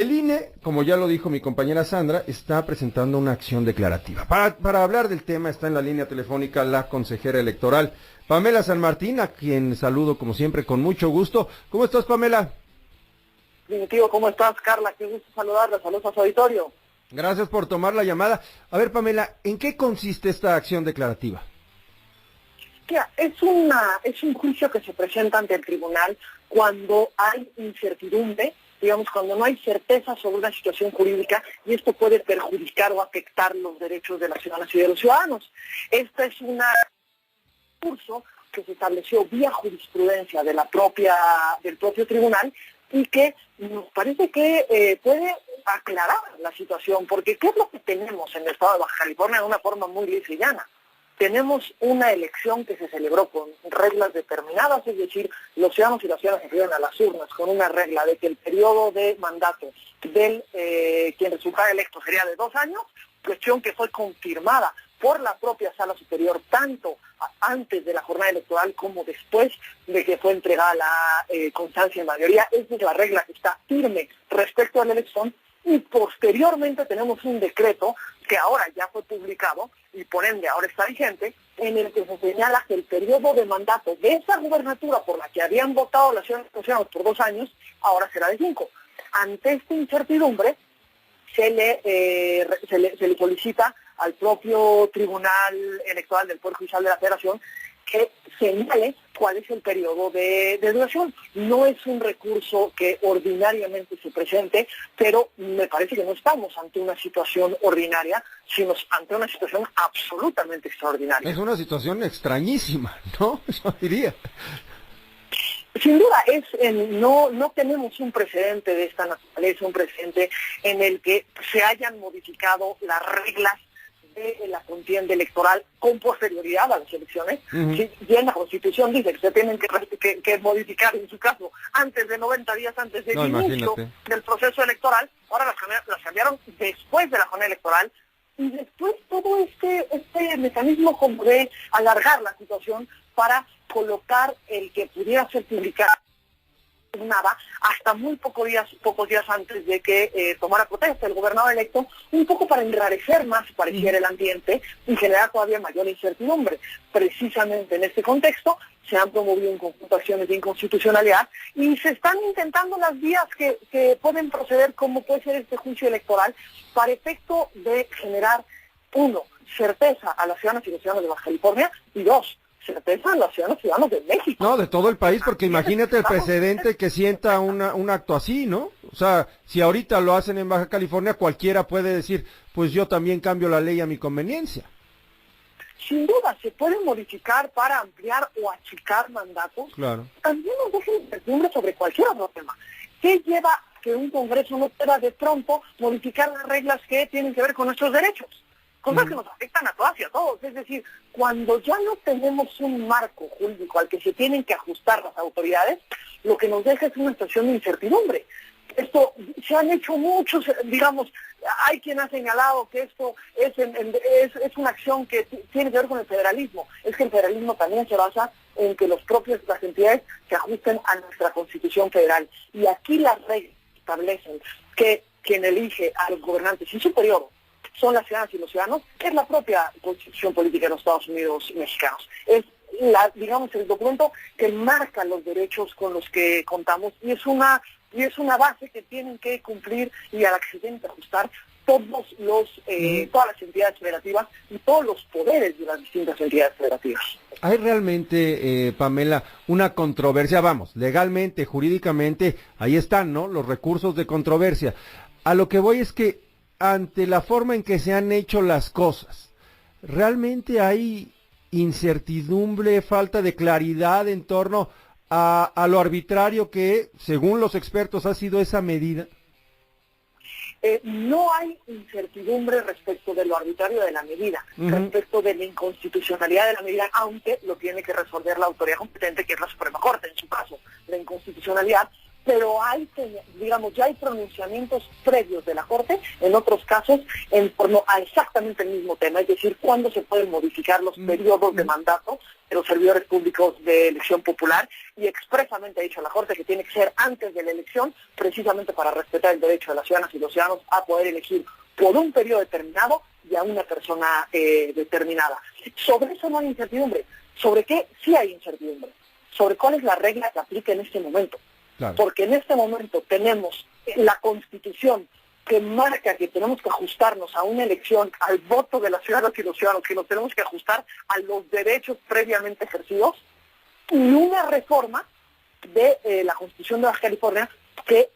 El INE, como ya lo dijo mi compañera Sandra, está presentando una acción declarativa. Para hablar del tema está en la línea telefónica la consejera electoral, Pamela San Martín, a quien saludo como siempre con mucho gusto. ¿Cómo estás, Pamela? Primitivo, ¿cómo estás, Carla? Qué gusto saludarla, saludos a su auditorio. Gracias por tomar la llamada. A ver, Pamela, ¿en qué consiste esta acción declarativa? Mira, es un juicio que se presenta ante el tribunal cuando hay incertidumbre, digamos, cuando no hay certeza sobre una situación jurídica y esto puede perjudicar o afectar los derechos de las ciudadanas y de los ciudadanos. Este es un curso que se estableció vía jurisprudencia del propio tribunal y que nos parece que puede aclarar la situación, porque ¿qué es lo que tenemos en el estado de Baja California de una forma muy lisa y llana? Tenemos una elección que se celebró con reglas determinadas, es decir, los ciudadanos y las ciudadanas acudieron a las urnas con una regla de que el periodo de mandato del quien resultara electo sería de 2 años, cuestión que fue confirmada por la propia Sala Superior, tanto antes de la jornada electoral como después de que fue entregada la constancia de mayoría. Esa es la regla que está firme respecto a la elección. Y posteriormente tenemos un decreto que ahora ya fue publicado y por ende ahora está vigente, en el que se señala que el periodo de mandato de esa gubernatura por la que habían votado las ciudadanas por 2 años, ahora será de 5. Ante esta incertidumbre, se le solicita al propio Tribunal Electoral del Poder Judicial de la Federación que señale cuál es el periodo de duración. No es un recurso que ordinariamente se presente, pero me parece que no estamos ante una situación ordinaria, sino ante una situación absolutamente extraordinaria. Es una situación extrañísima, ¿no? Yo diría. Sin duda, no tenemos un precedente de esta naturaleza, un precedente en el que se hayan modificado las reglas de la contienda electoral con posterioridad a las elecciones. Uh-huh. Si bien la Constitución dice que se tienen que modificar, en su caso, antes de 90 días antes del inicio del proceso electoral, ahora las cambiaron después de la jornada electoral, y después todo este mecanismo como de alargar la situación para colocar el que pudiera ser publicado hasta muy pocos días antes de que tomara protesta el gobernador electo, un poco para enrarecer más, pareciera, el ambiente y generar todavía mayor incertidumbre. Precisamente en este contexto se han promovido en conjunto acciones de inconstitucionalidad y se están intentando las vías que pueden proceder, como puede ser este juicio electoral, para efecto de generar, 1, certeza a las ciudadanas y los ciudadanos de Baja California, y 2, certeza a los ciudadanos y ciudadanos de México. No, de todo el país, porque imagínate el precedente que sienta un acto así, ¿no? O sea, si ahorita lo hacen en Baja California, cualquiera puede decir, pues yo también cambio la ley a mi conveniencia. Sin duda, se pueden modificar para ampliar o achicar mandatos. Claro. También nos deja incertidumbre sobre cualquier otro tema. ¿Qué lleva a que un Congreso no pueda de pronto modificar las reglas que tienen que ver con nuestros derechos? Cosas que nos afectan a todas y a todos. Es decir, cuando ya no tenemos un marco jurídico al que se tienen que ajustar las autoridades, lo que nos deja es una situación de incertidumbre. Esto, se han hecho muchos, digamos, hay quien ha señalado que esto es una acción que tiene que ver con el federalismo. Es que el federalismo también se basa en que las entidades se ajusten a nuestra Constitución federal. Y aquí las reglas establecen que quien elige a los gobernantes y su periodo son las ciudadanas y los ciudadanos, es la propia Constitución Política de los Estados Unidos mexicanos. Es el documento que marca los derechos con los que contamos y es una base que tienen que cumplir y a la que se tienen que ajustar todas las entidades federativas y todos los poderes de las distintas entidades federativas. ¿Hay realmente, Pamela, una controversia? Vamos, legalmente, jurídicamente, ahí están, ¿no? Los recursos de controversia. A lo que voy es que ante la forma en que se han hecho las cosas, ¿realmente hay incertidumbre, falta de claridad en torno a lo arbitrario que, según los expertos, ha sido esa medida? No hay incertidumbre respecto de lo arbitrario de la medida, respecto de la inconstitucionalidad de la medida, aunque lo tiene que resolver la autoridad competente, que es la Suprema Corte, en su caso, la inconstitucionalidad, pero digamos, ya hay pronunciamientos previos de la Corte, en otros casos, en torno a exactamente el mismo tema, es decir, cuándo se pueden modificar los periodos de mandato de los servidores públicos de elección popular, y expresamente ha dicho la Corte que tiene que ser antes de la elección, precisamente para respetar el derecho de las ciudadanas y los ciudadanos a poder elegir por un periodo determinado y a una persona determinada. Sobre eso no hay incertidumbre. ¿Sobre qué? Sí hay incertidumbre. Sobre cuál es la regla que aplica en este momento. Claro. Porque en este momento tenemos la Constitución que marca que tenemos que ajustarnos a una elección, al voto de las ciudadanas y los ciudadanos, que nos tenemos que ajustar a los derechos previamente ejercidos, y una reforma de la Constitución de Baja California que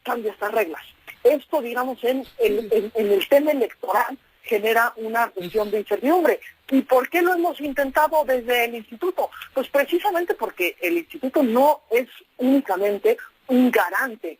cambia estas reglas. Esto, digamos, en el tema electoral genera una cuestión de incertidumbre. ¿Y por qué lo hemos intentado desde el Instituto? Pues precisamente porque el Instituto no es únicamente un garante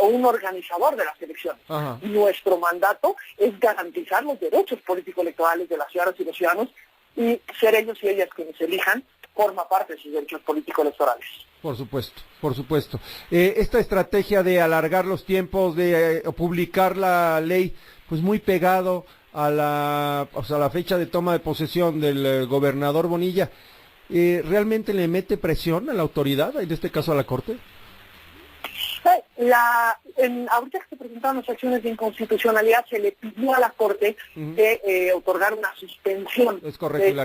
o un organizador de las elecciones. Ajá. Nuestro mandato es garantizar los derechos político-electorales de las ciudadanas y los ciudadanos, y ser ellos y ellas quienes elijan forma parte de sus derechos político-electorales. Por supuesto, por supuesto. Esta estrategia de alargar los tiempos, de publicar la ley, pues muy pegado a la fecha de toma de posesión del gobernador Bonilla, ¿realmente le mete presión a la autoridad, en este caso a la Corte? Ahorita que se presentaron las acciones de inconstitucionalidad, se le pidió a la Corte de otorgar una suspensión. Es correcto, y la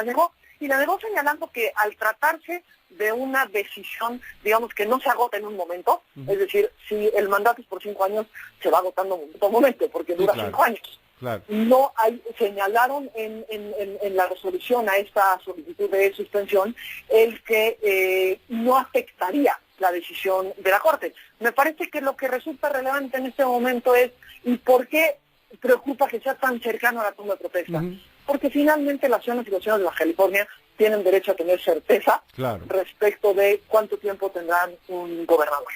negó. Y la negó señalando que al tratarse de una decisión, digamos, que no se agota en un momento, es decir, si el mandato es por 5 años, se va agotando momento a momento, porque dura 5 años. Claro. No hay, señalaron en la resolución a esta solicitud de suspensión el que no afectaría la decisión de la Corte. Me parece que lo que resulta relevante en este momento es, ¿y por qué preocupa que sea tan cercano a la toma de protesta? Porque finalmente las ciudadanas y los ciudadanos de Baja California tienen derecho a tener certeza respecto de cuánto tiempo tendrán un gobernador.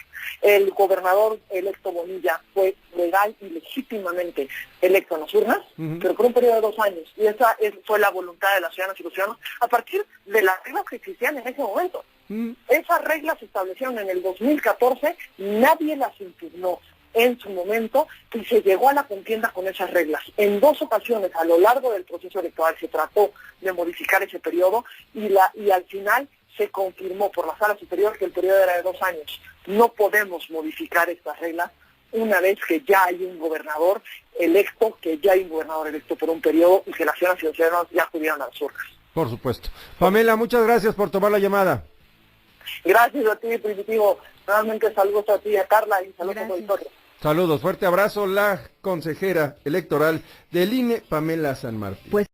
El gobernador electo Bonilla fue legal y legítimamente electo en las urnas, pero por un periodo de 2 años. Y esa fue la voluntad de las ciudadanas y los ciudadanos a partir de las reglas que existían en ese momento. Esas reglas se establecieron en el 2014, nadie las impugnó en su momento, y se llegó a la contienda con esas reglas. En 2 ocasiones a lo largo del proceso electoral se trató de modificar ese periodo, y al final se confirmó por la Sala Superior que el periodo era de 2 años. No podemos modificar estas reglas una vez que ya hay un gobernador electo, por un periodo, y que las ciudadanas y los ciudadanos ya acudieron a las urnas. Por supuesto. Pamela, muchas gracias por tomar la llamada. Gracias a ti, Primitivo. Realmente saludos a ti, a Carla, y saludos a todos. Saludos, fuerte abrazo, la consejera electoral del INE, Pamela San Martín.